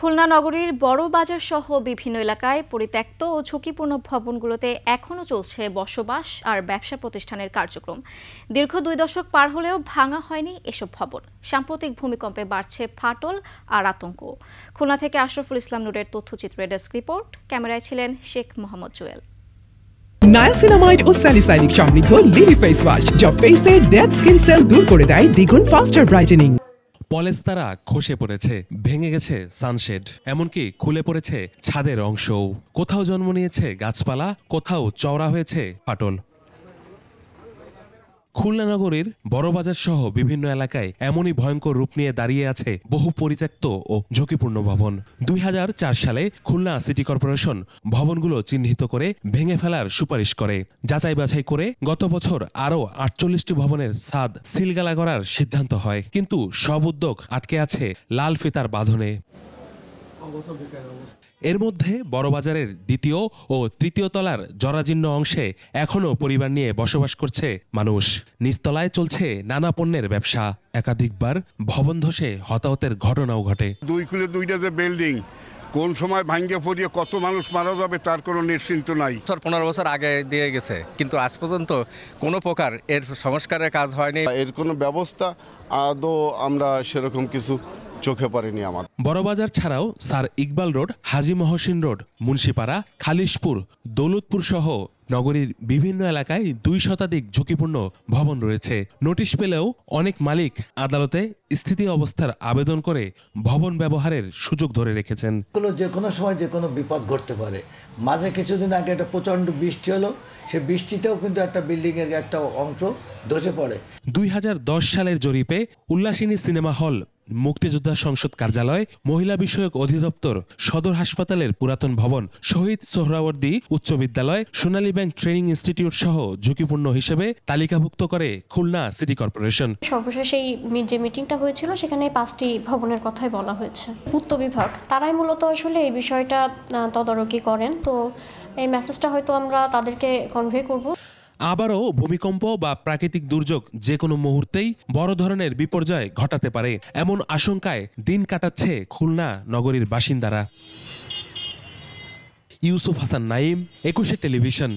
খুলনা নগরীর বড় বাজার সহ বিভিন্ন এলাকায় পরিত্যক্ত ও ঝুঁকিপূর্ণ ভবনগুলোতে এখনও চলছে বসবাস আর ব্যবসা প্রতিষ্ঠানের কার্যক্রম। দীর্ঘ 2 দশক পার হলেও ভাঙা হয়নি এসব ভবন। সাম্প্রতিক ভূমিকম্পে বাড়ছে ফাটল আর আতঙ্ক। খুলনা থেকে আশরাফুল ইসলাম নূরের তথ্যচিত্রের ডেস্ক রিপোর্ট। ক্যামেরায় ছিলেন শেখ মোহাম্মদ জুয়েল। নায়াসিনামাইড ও স্যালিসাইলিক সমৃদ্ধ লিলি ফেস ওয়াশ যা ফেসের ডেড স্কিন সেল দূর করে দেয় দ্বিগুণ ফাস্টার ব্রাইটেনিং। পলেস্তারা খসে পড়েছে, ভেঙে গেছে সানশেড, এমনকি খুলে পড়েছে ছাদের অংশও। কোথাও জন্ম নিয়েছে গাছপালা, কোথাও চওড়া হয়েছে ফাটল। খুলনা নগরীর বড়বাজার সহ বিভিন্ন এলাকায় এমনই ভয়ঙ্কর রূপ নিয়ে দাঁড়িয়ে আছে বহু পরিত্যক্ত ও ঝুঁকিপূর্ণ ভবন। 2004 সালে খুলনা সিটি কর্পোরেশন ভবনগুলো চিহ্নিত করে ভেঙে ফেলার সুপারিশ করে। যাচাই বাছাই করে গত বছর আরও 48টি ভবনের ছাদ সিলগালা করার সিদ্ধান্ত হয়, কিন্তু সব উদ্যোগ আটকে আছে লাল ফিতার বাঁধনে। এর মধ্যে বড়বাজারের দ্বিতীয় ও তৃতীয় তলার জরাজীর্ণ অংশে এখনও পরিবার নিয়ে বসবাস করছে মানুষ। নিচতলায় চলছে নানা পণ্যের ব্যবসা। একাধিকবার ভবন ধসে হতাহতের ঘটনাও ঘটে। 2 কুলে 2টা যে বিল্ডিং, কোন সময় ভাঙ্গে পড়িয়ে কত মানুষ মারা যাবে তার কোনো নিশ্চিন্ত নাই। 15 বছর আগে দিয়ে গেছে, কিন্তু আজ পর্যন্ত কোনো প্রকার এর সংস্কারের কাজ হয়নি। এর কোনো ব্যবস্থা আদৌ আমরা সেরকম কিছু চোখে পড়েনি আমার। বড়বাজার ছাড়াও স্যার ইকবাল রোড, হাজী মহসিন রোড, মুন্সিপাড়া, খালিশপুর, দৌলতপুর সহ নগরীর বিভিন্ন এলাকায় 2 শতাধিক ঝুঁকিপূর্ণ ভবন রয়েছে। নোটিশ পেলেও অনেক মালিক আদালতে স্থিতি অবস্থার আবেদন করে ভবন ব্যবহারের সুযোগ ধরে রেখেছেন। যে কোনো সময় যে কোনো বিপদ ঘটতে পারে। মাঝে কিছুদিন আগে একটা প্রচণ্ড বৃষ্টি হলো, সে বৃষ্টিতেও কিন্তু একটা বিল্ডিংয়ের একটা অংশ ধসে পড়ে। 2010 সালের জরিপে উল্লাসিনী সিনেমা হল, মুক্তিযোদ্ধা সংসদ কার্যালয়, মহিলা বিষয়ক অধিদপ্তর, সদর হাসপাতালের পুরাতন ভবন, শহীদ সোহরাওয়ার্দী উচ্চ বিদ্যালয়, সোনালী ব্যাংক ট্রেনিং ইনস্টিটিউট সহ ঝুঁকিপূর্ণ হিসেবে তালিকাভুক্ত করে খুলনা সিটি কর্পোরেশন। সর্বশেষ এই যে মিটিংটা হয়েছিল সেখানে 5টি ভবনের কথাই বলা হয়েছে। পূর্ত বিভাগ তারাই মূলত আসলে এই বিষয়টা তদারকি করেন, তো এই মেসেজটা হয়তো আমরা তাদেরকে কনভে করব। আবারও ভূমিকম্প বা প্রাকৃতিক দুর্যোগ যে কোনো মুহূর্তেই বড় ধরনের বিপর্যয় ঘটাতে পারে, এমন আশঙ্কায় দিন কাটাচ্ছে খুলনা নগরীর বাসিন্দারা। ইউসুফ হাসান নাইম, 21 টেলিভিশন।